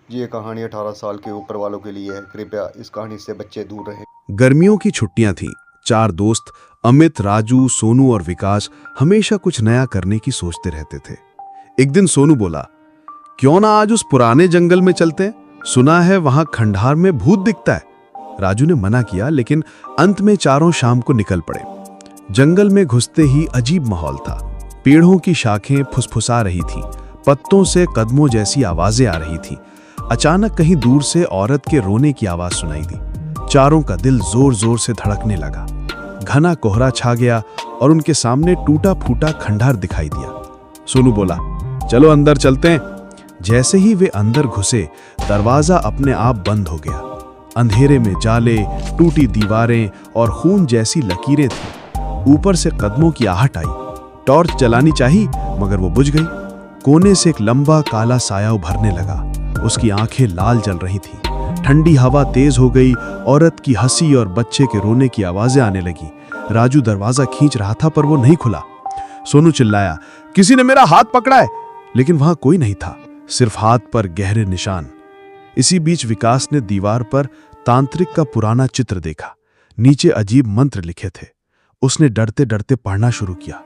ये कहानी 18 साल के ऊपर वालों के लिए है। कृपया इस कहानी से बच्चे दूर रहें। गर्मियों की छुट्टियां थीं। 4 दोस्त अमित, राजू, सोनू और विकास हमेशा कुछ नया करने की सोचते रहते थे। एक दिन सोनू बोला, क्यों ना आज उस पुराने जंगल में चलते हैं? सुना है वहां खंडहार में भूत दिखता है। राजू ने मना किया, लेकिन अंत में चारों शाम को निकल पड़े। जंगल में घुसते ही अजीब माहौल था। पेड़ों की शाखें फुसफुसा रही थीं, पत्तों से कदमों जैसी आवाजें आ रही थीं। अचानक कहीं दूर से औरत के रोने की आवाज सुनाई दी। चारों का दिल जोर जोर से धड़कने लगा। घना कोहरा छा गया और उनके सामने टूटा फूटा खंडहर दिखाई दिया। सोनू बोला, चलो अंदर चलते हैं। जैसे ही वे अंदर घुसे, दरवाजा अपने आप बंद हो गया। अंधेरे में जाले, टूटी दीवारें और खून जैसी लकीरें थीं। ऊपर से कदमों की आहट आई। टॉर्च जलानी चाहिए, मगर वो बुझ गई। कोने से एक लंबा काला साया उभरने लगा। उसकी आंखें लाल जल रही थीं। ठंडी हवा तेज हो गई। औरत की हंसी और बच्चे के रोने की आवाजें आने लगी। राजू दरवाजा खींच रहा था, पर वो नहीं खुला। सोनू चिल्लाया, किसी ने मेरा हाथ पकड़ा है। लेकिन वहां कोई नहीं था, सिर्फ हाथ पर गहरे निशान। इसी बीच विकास ने दीवार पर तांत्रिक का पुराना चित्र देखा। नीचे अजीब मंत्र लिखे थे। उसने डरते डरते पढ़ना शुरू किया।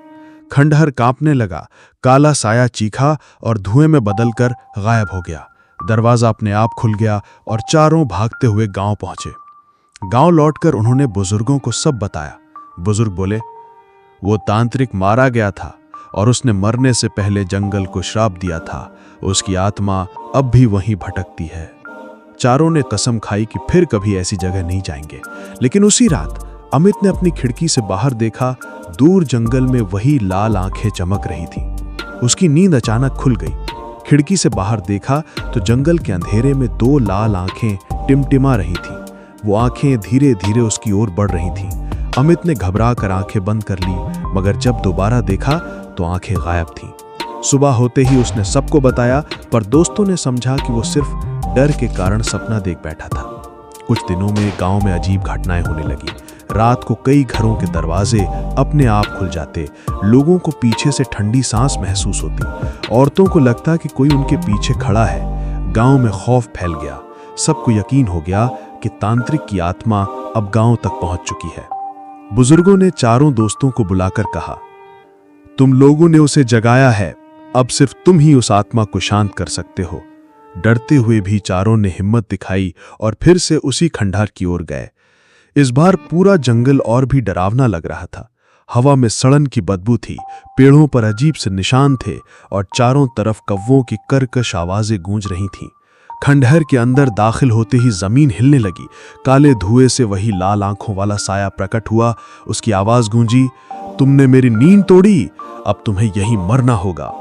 खंडहर कांपने लगा। काला साया चीखा और धुएं में बदलकर गायब हो गया। दरवाजा अपने आप खुल गया और चारों भागते हुए गांव पहुंचे। गांव लौटकर उन्होंने बुजुर्गों को सब बताया। बुजुर्ग बोले, वो तांत्रिक मारा गया था और उसने मरने से पहले जंगल को श्राप दिया था। उसकी आत्मा अब भी वहीं भटकती है। चारों ने कसम खाई कि फिर कभी ऐसी जगह नहीं जाएंगे। लेकिन उसी रात अमित ने अपनी खिड़की से बाहर देखा। दूर जंगल में वही लाल आंखें चमक रही थीं। उसकी नींद अचानक खुल गई। खिड़की से बाहर देखा तो जंगल के अंधेरे में 2 लाल आंखें टिमटिमा रही थीं। वो आंखें धीरे धीरे उसकी ओर बढ़ रही थीं। अमित ने घबरा कर आंखें बंद कर ली, मगर जब दोबारा देखा तो आंखें गायब थीं। सुबह होते ही उसने सबको बताया, पर दोस्तों ने समझा कि वो सिर्फ डर के कारण सपना देख बैठा था। कुछ दिनों में गांव में अजीब घटनाएं होने लगी। रात को कई घरों के दरवाजे अपने आप खुल जाते। लोगों को पीछे से ठंडी सांस महसूस होती। औरतों को लगता कि कोई उनके पीछे खड़ा है। गांव में खौफ फैल गया। सबको यकीन हो गया कि तांत्रिक की आत्मा अब गांव तक पहुंच चुकी है। बुजुर्गों ने चारों दोस्तों को बुलाकर कहा, तुम लोगों ने उसे जगाया है। अब सिर्फ तुम ही उस आत्मा को शांत कर सकते हो। डरते हुए भी चारों ने हिम्मत दिखाई और फिर से उसी खंडहर की ओर गए। इस बार पूरा जंगल और भी डरावना लग रहा था। हवा में सड़न की बदबू थी। पेड़ों पर अजीब से निशान थे और चारों तरफ कौवों की कर्कश आवाजें गूंज रही थीं। खंडहर के अंदर दाखिल होते ही जमीन हिलने लगी। काले धुएं से वही लाल आंखों वाला साया प्रकट हुआ। उसकी आवाज गूंजी, तुमने मेरी नींद तोड़ी, अब तुम्हें यहीं मरना होगा।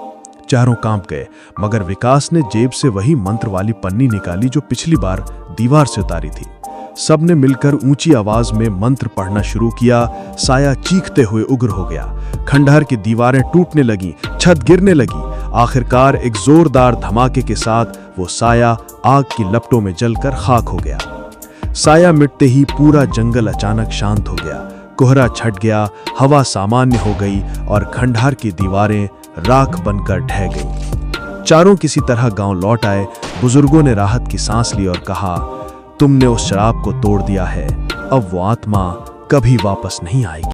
चारों कांप गए, मगर विकास ने जेब से वही मंत्र वाली पन्नी निकाली जो पिछली बार दीवार से उतारी थी। सबने मिलकर ऊंची आवाज में मंत्र पढ़ना शुरू किया। साया चीखते हुए उग्र हो गया। खंडहर की दीवारें टूटने लगीं, छत गिरने लगी। आखिरकार एक जोरदार धमाके के साथ वो साया आग की लपटों में जलकर खाक हो गया। साया मिटते ही पूरा जंगल अचानक शांत हो गया। कोहरा छट गया, हवा सामान्य हो गई और खंडहर की दीवारें राख बनकर ढह गईं। चारों किसी तरह गांव लौट आए। बुजुर्गों ने राहत की सांस ली और कहा, तुमने उस शराब को तोड़ दिया है। अब वो आत्मा कभी वापस नहीं आएगी।